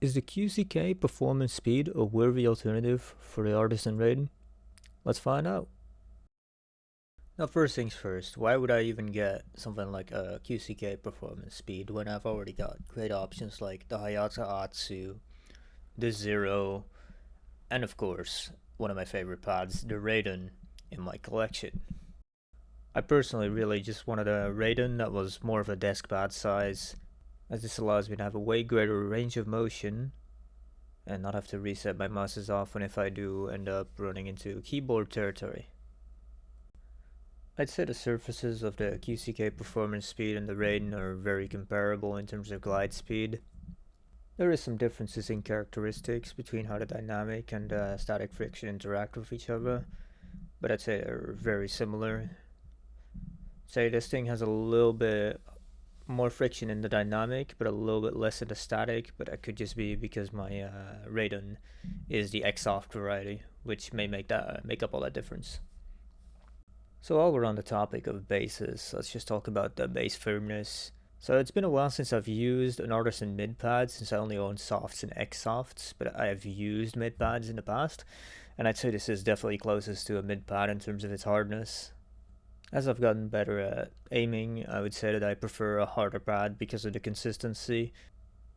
Is the QCK Performance Speed a worthy alternative for the Artisan Raiden? Let's find out. Now first things first, why would I even get something like a QCK Performance Speed when I've already got great options like the Razer Atlas, the Zero, and of course, one of my favorite pads, the Raiden, in my collection. I personally really just wanted a Raiden that was more of a desk pad size, as this allows me to have a way greater range of motion and not have to reset my mouse as often if I do end up running into keyboard territory. I'd say the surfaces of the QCK Performance Speed and the Raiden are very comparable in terms of glide speed. There is some differences in characteristics between how the dynamic and static friction interact with each other, but I'd say they're very similar. Say this thing has a little bit more friction in the dynamic, but a little bit less in the static, but that could just be because my Raiden is the X-Soft variety, which may make up all that difference. So while we're on the topic of bases, let's just talk about the base firmness. So it's been a while since I've used an Artisan Mid pad, since I only own softs and X-Softs, but I have used mid pads in the past, and I'd say this is definitely closest to a mid pad in terms of its hardness. As I've gotten better at aiming, I would say that I prefer a harder pad because of the consistency.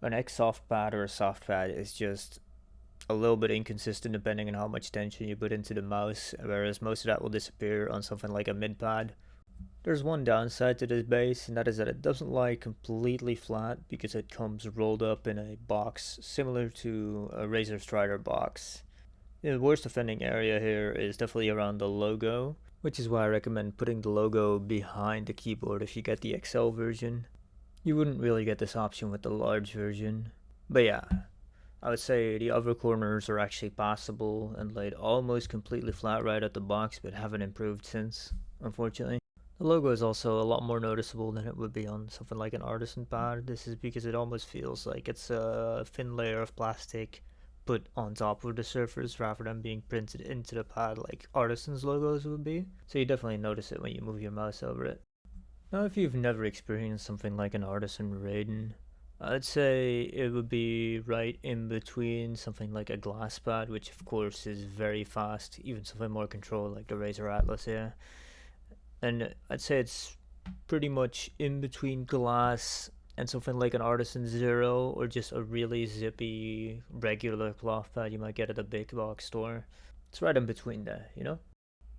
An X-Soft pad or a soft pad is just a little bit inconsistent depending on how much tension you put into the mouse, whereas most of that will disappear on something like a mid pad. There's one downside to this base, and that is that it doesn't lie completely flat because it comes rolled up in a box similar to a Razer Strider box. The worst offending area here is definitely around the logo, which is why I recommend putting the logo behind the keyboard if you get the XL version. You wouldn't really get this option with the large version. But yeah, I would say the other corners are actually passable and laid almost completely flat right at the box, but haven't improved since, unfortunately. The logo is also a lot more noticeable than it would be on something like an Artisan pad. This is because it almost feels like it's a thin layer of plastic put on top of the surface rather than being printed into the pad like Artisan's logos would be. So you definitely notice it when you move your mouse over it. Now if you've never experienced something like an Artisan Raiden, I'd say it would be right in between something like a glass pad, which of course is very fast, even something more controlled like the Razer Atlas here. And I'd say it's pretty much in between glass and something like an Artisan Zero, or just a really zippy regular cloth pad you might get at a big box store. It's right in between there, you know?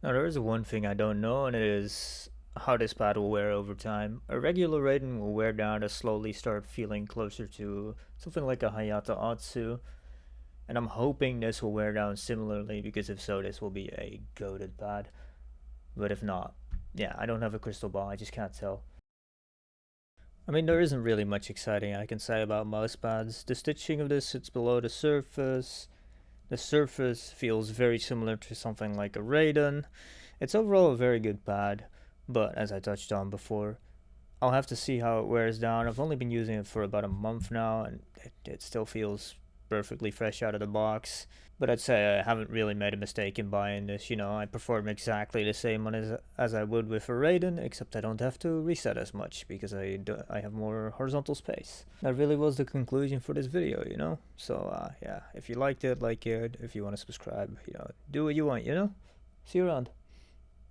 Now there is one thing I don't know, and it is how this pad will wear over time. A regular Raiden will wear down to slowly start feeling closer to something like a Hayata Atsu, and I'm hoping this will wear down similarly, because if so, this will be a goated pad. But if not, yeah, I don't have a crystal ball, I just can't tell. I mean, there isn't really much exciting I can say about mousepads. The stitching of this sits below the surface. The surface feels very similar to something like a Raiden. It's overall a very good pad, but as I touched on before, I'll have to see how it wears down. I've only been using it for about a month now, and it still feels perfectly fresh out of the box. But I'd say I haven't really made a mistake in buying this. You know, I perform exactly the same one as I would with a Raiden, except I don't have to reset as much because I have more horizontal space. That really was the conclusion for this video, you know? So yeah, if you liked it, like it. If you want to subscribe, you know, do what you want, you know? See you around.